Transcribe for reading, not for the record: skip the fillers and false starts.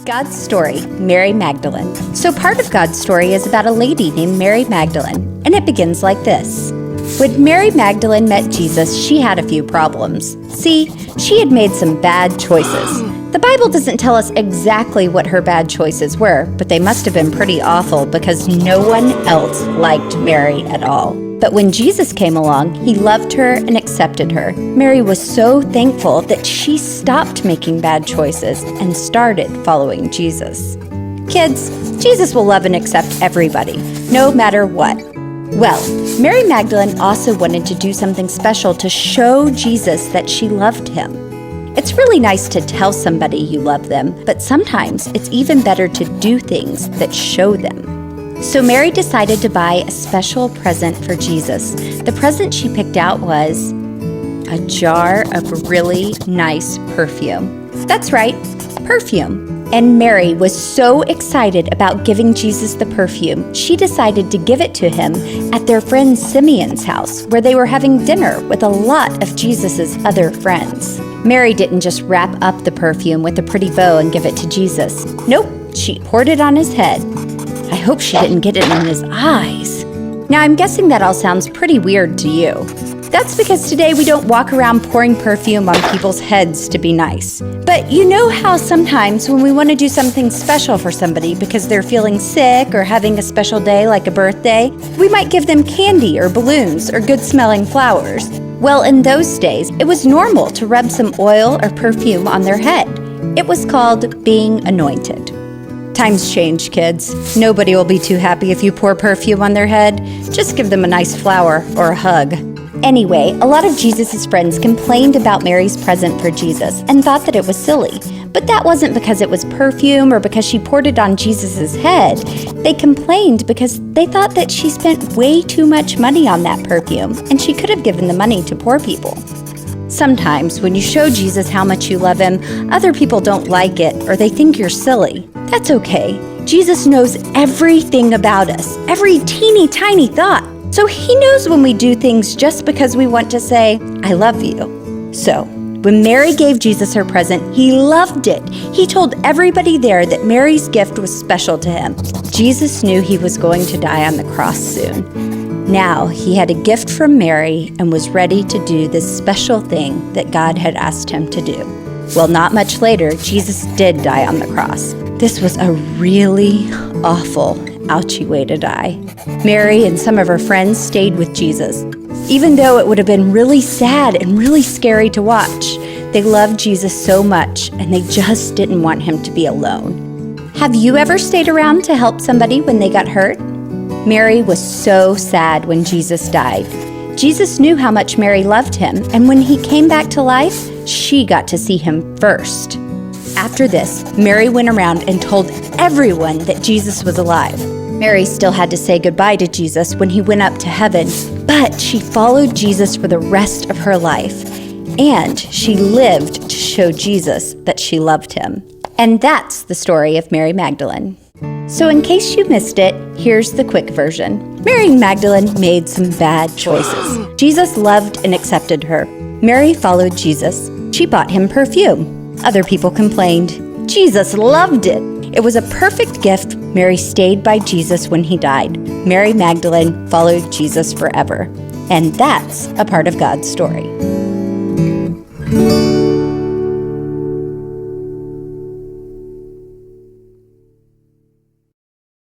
God's story, Mary Magdalene. So part of God's story is about a lady named Mary Magdalene, and it begins like this. When Mary Magdalene met Jesus, she had a few problems. See, she had made some bad choices. The Bible doesn't tell us exactly what her bad choices were, but they must have been pretty awful because no one else liked Mary at all. But when Jesus came along, he loved her and accepted her. Mary was so thankful that she stopped making bad choices and started following Jesus. Kids, Jesus will love and accept everybody, no matter what. Well, Mary Magdalene also wanted to do something special to show Jesus that she loved him. It's really nice to tell somebody you love them, but sometimes it's even better to do things that show them. So Mary decided to buy a special present for Jesus. The present she picked out was a jar of really nice perfume. That's right, perfume. And Mary was so excited about giving Jesus the perfume, she decided to give it to him at their friend Simeon's house, where they were having dinner with a lot of Jesus's other friends. Mary didn't just wrap up the perfume with a pretty bow and give it to Jesus. Nope, she poured it on his head. I hope she didn't get it in his eyes. Now, I'm guessing that all sounds pretty weird to you. That's because today we don't walk around pouring perfume on people's heads to be nice. But you know how sometimes when we want to do something special for somebody because they're feeling sick or having a special day like a birthday, we might give them candy or balloons or good-smelling flowers. Well, in those days, it was normal to rub some oil or perfume on their head. It was called being anointed. Times change, kids. Nobody will be too happy if you pour perfume on their head. Just give them a nice flower or a hug. Anyway, a lot of Jesus' friends complained about Mary's present for Jesus and thought that it was silly. But that wasn't because it was perfume or because she poured it on Jesus' head. They complained because they thought that she spent way too much money on that perfume and she could have given the money to poor people. Sometimes when you show Jesus how much you love him, other people don't like it or they think you're silly. That's okay. Jesus knows everything about us, every teeny tiny thought. So he knows when we do things just because we want to say, I love you. So when Mary gave Jesus her present, he loved it. He told everybody there that Mary's gift was special to him. Jesus knew he was going to die on the cross soon. Now he had a gift from Mary and was ready to do this special thing that God had asked him to do. Well, not much later, Jesus did die on the cross. This was a really awful, ouchy way to die. Mary and some of her friends stayed with Jesus. Even though it would have been really sad and really scary to watch, they loved Jesus so much and they just didn't want him to be alone. Have you ever stayed around to help somebody when they got hurt? Mary was so sad when Jesus died. Jesus knew how much Mary loved him, and when he came back to life, she got to see him first. After this, Mary went around and told everyone that Jesus was alive. Mary still had to say goodbye to Jesus when he went up to heaven, but she followed Jesus for the rest of her life, and she lived to show Jesus that she loved him. And that's the story of Mary Magdalene. So in case you missed it, here's the quick version. Mary Magdalene made some bad choices. Jesus loved and accepted her. Mary followed Jesus. She bought him perfume. Other people complained. Jesus loved it. It was a perfect gift. Mary stayed by Jesus when he died. Mary Magdalene followed Jesus forever. And that's a part of God's story.